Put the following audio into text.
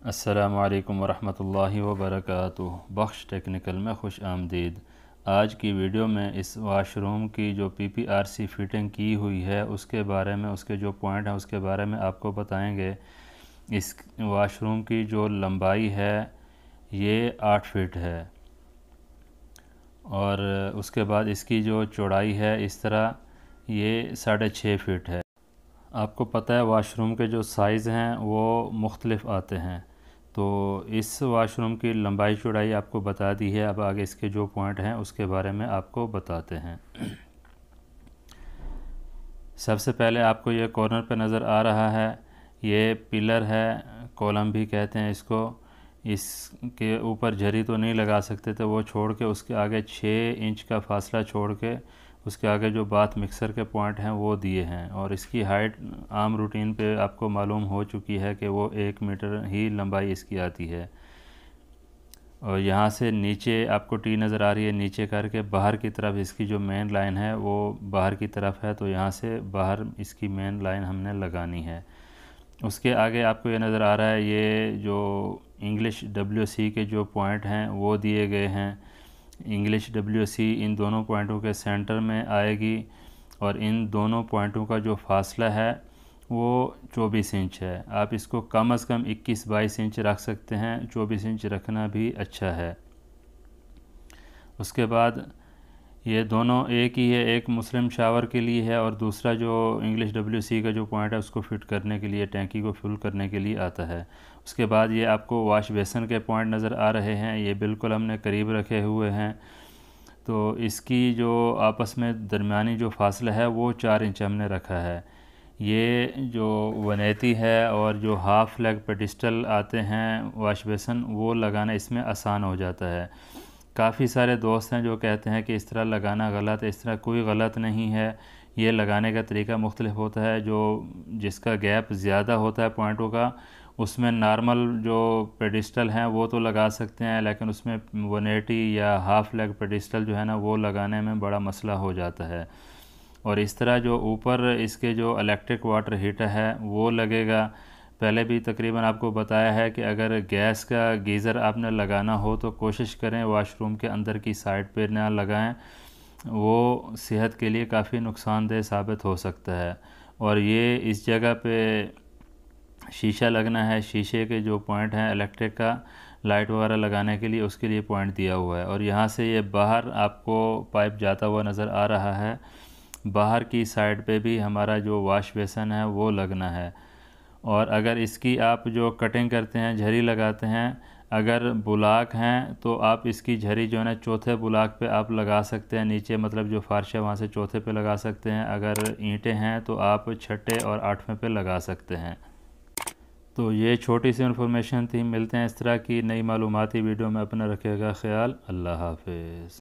अस्सलामु अलैकुम वरहमतुल्लाहि वबरकातुहू। बख्श टेक्निकल में खुश आमदीद। आज की वीडियो में इस वाशरूम की जो पीपीआरसी फिटिंग की हुई है उसके बारे में, उसके जो पॉइंट हैं उसके बारे में आपको बताएंगे। इस वाशरूम की जो लंबाई है ये 8 फीट है और उसके बाद इसकी जो चौड़ाई है इस तरह ये 6.5 फीट है। आपको पता है वाशरूम के जो साइज़ हैं वो मुख्तलिफ़ आते हैं, तो इस वाशरूम की लंबाई चौड़ाई आपको बता दी है। अब आगे इसके जो पॉइंट हैं उसके बारे में आपको बताते हैं। सबसे पहले आपको ये कॉर्नर पे नज़र आ रहा है, ये पिलर है, कॉलम भी कहते हैं इसको। इसके ऊपर झरी तो नहीं लगा सकते थे, वो छोड़ के उसके आगे 6 इंच का फासला छोड़ के उसके आगे जो बाथ मिक्सर के पॉइंट हैं वो दिए हैं। और इसकी हाइट आम रूटीन पे आपको मालूम हो चुकी है कि वो 1 मीटर ही लंबाई इसकी आती है। और यहाँ से नीचे आपको टी नज़र आ रही है, नीचे करके बाहर की तरफ इसकी जो मेन लाइन है वो बाहर की तरफ है, तो यहाँ से बाहर इसकी मेन लाइन हमने लगानी है। उसके आगे आपको ये नज़र आ रहा है, ये जो इंग्लिश WC के जो पॉइंट हैं वो दिए गए हैं। इंग्लिश WC इन दोनों पॉइंटों के सेंटर में आएगी और इन दोनों पॉइंटों का जो फासला है वो 24 इंच है। आप इसको कम से कम 21-22 इंच रख सकते हैं, 24 इंच रखना भी अच्छा है। उसके बाद ये दोनों एक ही है, एक मुस्लिम शावर के लिए है और दूसरा जो इंग्लिश WC का जो पॉइंट है उसको फिट करने के लिए, टैंकी को फुल करने के लिए आता है। उसके बाद ये आपको वॉश बेसन के पॉइंट नज़र आ रहे हैं, ये बिल्कुल हमने करीब रखे हुए हैं। तो इसकी जो आपस में दरमियानी जो फासला है वो 4 इंच हमने रखा है। ये जो वनेती है और जो हाफ़ लेग पेडिस्टल आते हैं वॉश बेसन, वो लगाना इसमें आसान हो जाता है। काफ़ी सारे दोस्त हैं जो कहते हैं कि इस तरह लगाना गलत है। इस तरह कोई गलत नहीं है, ये लगाने का तरीका मुख्तलिफ होता है। जो जिसका गैप ज़्यादा होता है पॉइंटों का, उसमें नॉर्मल जो पेडिस्टल हैं वो तो लगा सकते हैं, लेकिन उसमें 180 या हाफ़ लेग पेडिस्टल जो है ना वो लगाने में बड़ा मसला हो जाता है। और इस तरह जो ऊपर इसके जो इलेक्ट्रिक वाटर हीटर है वो लगेगा। पहले भी तकरीबन आपको बताया है कि अगर गैस का गीज़र आपने लगाना हो तो कोशिश करें वाशरूम के अंदर की साइड पे ना लगाएं, वो सेहत के लिए काफ़ी नुकसानदेह साबित हो सकता है। और ये इस जगह पे शीशा लगना है, शीशे के जो पॉइंट हैं इलेक्ट्रिक का लाइट वगैरह लगाने के लिए, उसके लिए पॉइंट दिया हुआ है। और यहाँ से ये बाहर आपको पाइप जाता हुआ नज़र आ रहा है, बाहर की साइड पे भी हमारा जो वॉश बेसन है वो लगना है। और अगर इसकी आप जो कटिंग करते हैं, झरी लगाते हैं, अगर बुलाक हैं तो आप इसकी झरी जो है ना चौथे बुलाक पे आप लगा सकते हैं। नीचे मतलब जो फर्श है वहाँ से चौथे पे लगा सकते हैं। अगर ईंटें हैं तो आप छठे और 8वें पे लगा सकते हैं। तो ये छोटी सी इन्फॉर्मेशन थी। मिलते हैं इस तरह की नई मालूमाती वीडियो में। अपना रखिएगा ख्याल। अल्लाह हाफिज़।